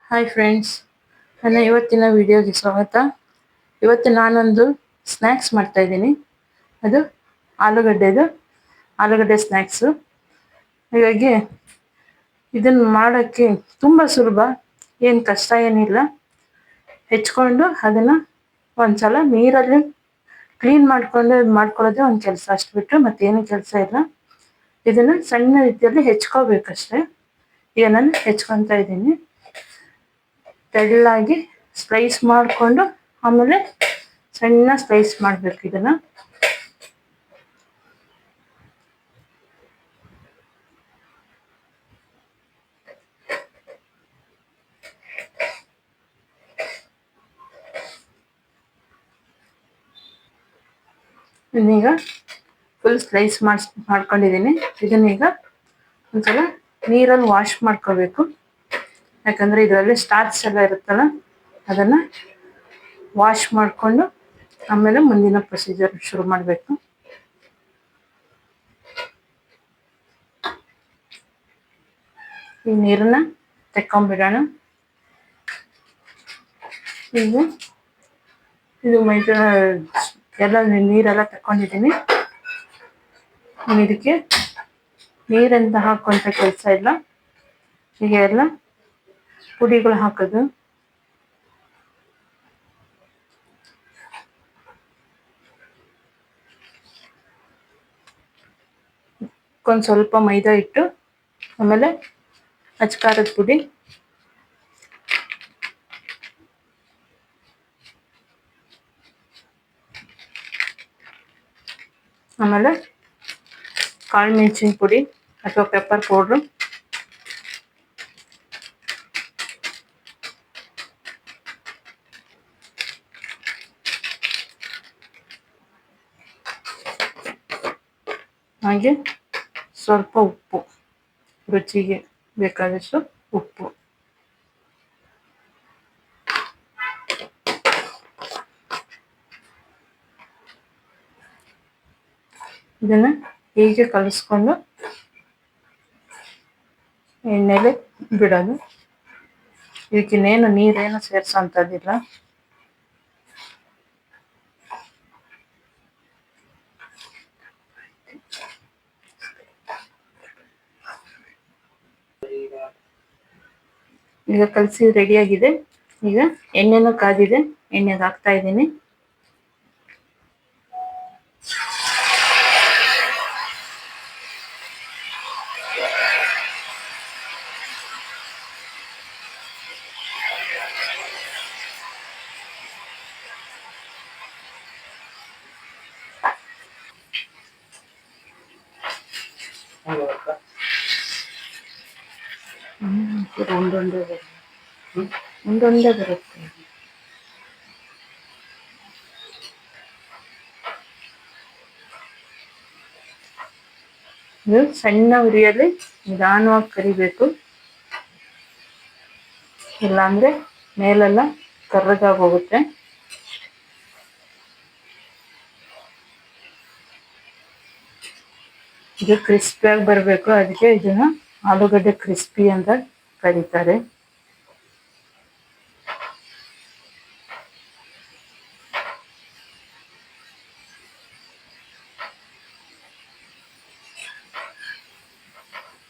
Hi friends, ನನ್ನ ಇವತ್ತಿನ ವಿಡಿಯೋಗೆ ಸ್ವಾಗತ. ಇವತ್ತು ನಾನೊಂದು ಸ್ನ್ಯಾಕ್ಸ್ ಮಾಡ್ತಾ ಇದ್ದೀನಿ. ಅದು ಆಲೂಗಡ್ಡೆ ಸ್ನ್ಯಾಕ್ಸು. ಹಾಗಾಗಿ ಇದನ್ನು ಮಾಡೋಕ್ಕೆ ತುಂಬ ಸುಲಭ, ಏನು ಕಷ್ಟ ಏನಿಲ್ಲ. ಹೆಚ್ಕೊಂಡು ಅದನ್ನು ಒಂದ್ಸಲ ನೀರಲ್ಲಿ ಕ್ಲೀನ್ ಮಾಡ್ಕೊಳ್ಳೋದೇ ಒಂದು ಕೆಲಸ, ಅಷ್ಟು ಬಿಟ್ಟರೆ ಮತ್ತೇನು ಕೆಲಸ ಇಲ್ಲ. ಇದನ್ನು ಸಣ್ಣ ರೀತಿಯಲ್ಲಿ ಹೆಚ್ಕೋಬೇಕಷ್ಟೆ. ಈಗ ನಾನು ಹೆಚ್ಕೊತಾ ಇದ್ದೀನಿ. ತೆಳ್ಳಾಗಿ ಸ್ಲೈಸ್ ಮಾಡಿಕೊಂಡು ಆಮೇಲೆ ಸಣ್ಣ ಸ್ಲೈಸ್ ಮಾಡಬೇಕು. ಇದನ್ನು ಇದನ್ನೀಗ ಫುಲ್ ಸ್ಲೈಸ್ ಮಾಡ್ಕೊಂಡಿದ್ದೀನಿ. ಇದನ್ನೀಗ ಒಂದ್ಸಲ ನೀರಲ್ಲಿ ವಾಶ್ ಮಾಡ್ಕೋಬೇಕು. ಯಾಕಂದರೆ ಇದರಲ್ಲಿ ಸ್ಟಾರ್ಚ್ ಎಲ್ಲ ಇರುತ್ತಲ್ಲ, ಅದನ್ನು ವಾಶ್ ಮಾಡಿಕೊಂಡು ಆಮೇಲೆ ಮುಂದಿನ ಪ್ರೊಸೀಜರ್ ಶುರು ಮಾಡಬೇಕು. ಈ ನೀರನ್ನ ತೆಕ್ಕೊಂಬಿಡೋಣ. ಈಗ ಇದು ಎಲ್ಲ ನೀರೆಲ್ಲ ತಗೊಂಡಿದ್ದೀನಿ. ಇದಕ್ಕೆ ನೀರೆಂತ ಹಾಕುವಂಥ ಕೆಲಸ ಇಲ್ಲ. ಈಗ ಎಲ್ಲ ಪುಡಿಗಳು ಹಾಕೋದು. ಒಂದು ಸ್ವಲ್ಪ ಮೈದಾ ಹಿಟ್ಟು, ಆಮೇಲೆ ಅಚ್ಕಾರದ ಪುಡಿ, ಆಮೇಲೆ ಕಾಳು ಮೆಣಸಿನ ಪುಡಿ ಅಥವಾ ಪೆಪ್ಪರ್ ಪೌಡ್ರು, ಹಾಗೆ ಸ್ವಲ್ಪ ಉಪ್ಪು, ರುಚಿಗೆ ಬೇಕಾದಷ್ಟು ಉಪ್ಪು. ಇದನ್ನು ಹೀಗೆ ಕಲಿಸ್ಕೊಂಡು ಎಣ್ಣೆಲೆ ಬಿಡೋದು. ಇದಕ್ಕಿನ್ನೇನು ನೀರೇನು ಸೇರಿಸೋಂಥದ್ದಿಲ್ಲ. ಈಗ ಕಲಸಿ ರೆಡಿಯಾಗಿದೆ. ಈಗ ಎಣ್ಣೆನೂ ಕಾದಿದೆ, ಎಣ್ಣೆಗೆ ಹಾಕ್ತಾ ಇದ್ದೀನಿ. ಒಂದೊಂದೇ ಬರುತ್ತೆ. ಇದು ಸಣ್ಣ ಉರಿಯಲ್ಲಿ ನಿಧಾನವಾಗಿ ಕರಿಬೇಕು, ಇಲ್ಲಾಂದ್ರೆ ಮೇಲೆಲ್ಲ ಕರ್ರಗಾಗಿ ಹೋಗುತ್ತೆ. ಇದು ಕ್ರಿಸ್ಪಿಯಾಗಿ ಬರಬೇಕು, ಅದಕ್ಕೆ ಇದನ್ನ ಆಲೂಗಡ್ಡೆ ಕ್ರಿಸ್ಪಿ ಅಂತ ಕರೀತಾರೆ.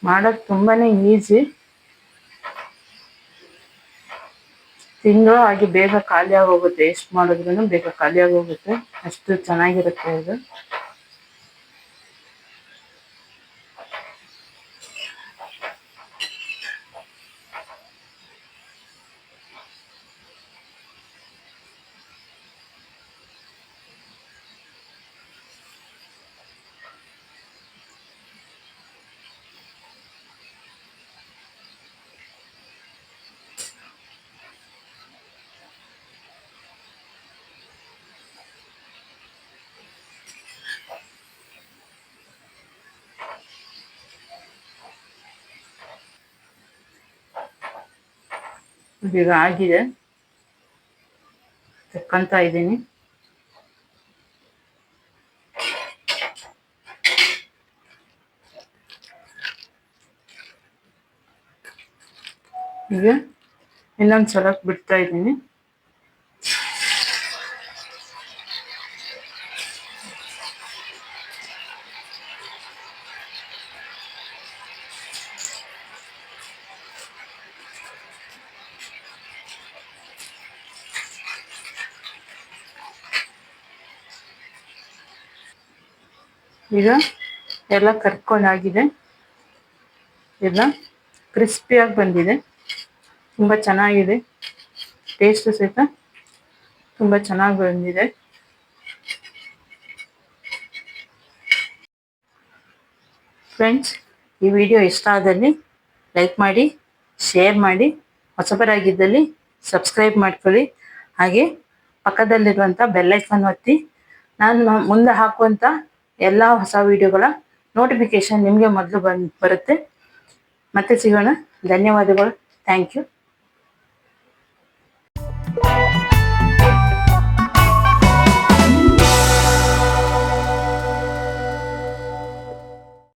ಮಾಡೋದು ತುಂಬಾನೇ ಈಸಿ, ತಿಂದು ಹಾಗೆ ಬೇಗ ಖಾಲಿ ಆಗೋಗುತ್ತೆ. ಎಷ್ಟು ಮಾಡಿದ್ರೂ ಬೇಗ ಖಾಲಿ ಆಗೋಗುತ್ತೆ, ಅಷ್ಟು ಚೆನ್ನಾಗಿರುತ್ತೆ ಇದು. ಈಗ ಆಗಿದೆ, ತೆಕ್ಕಂತ ಇದ್ದೀನಿ. ಈಗ ಇನ್ನೊಂದು ಸಲ ಬಿಡ್ತಾ ಇದ್ದೀನಿ. ಈಗ ಎಲ್ಲ ಕರ್ಕೊಂಡಾಗಿದೆ, ಎಲ್ಲ ಕ್ರಿಸ್ಪಿಯಾಗಿ ಬಂದಿದೆ, ತುಂಬ ಚೆನ್ನಾಗಿದೆ, ಟೇಸ್ಟ್ ಸಹಿತ ತುಂಬ ಚೆನ್ನಾಗಿ ಬಂದಿದೆ. ಫ್ರೆಂಡ್ಸ್, ಈ ವಿಡಿಯೋ ಇಷ್ಟ ಆದಲ್ಲಿ ಲೈಕ್ ಮಾಡಿ, ಶೇರ್ ಮಾಡಿ, ಹೊಸಬರಾಗಿದ್ದಲ್ಲಿ ಸಬ್ಸ್ಕ್ರೈಬ್ ಮಾಡ್ಕೊಳ್ಳಿ. ಹಾಗೆ ಪಕ್ಕದಲ್ಲಿರುವಂಥ ಬೆಲ್ಲೈಕನ್ ಒತ್ತಿ ನಾನು ಮುಂದೆ ಹಾಕುವಂಥ ಎಲ್ಲ ಹೊಸ ವಿಡಿಯೋಗಳ ನೋಟಿಫಿಕೇಶನ್ ನಿಮಗೆ ಮೊದಲು ಬರುತ್ತೆ. ಮತ್ತೆ ಸಿಗೋಣ. ಧನ್ಯವಾದಗಳು. Thank you.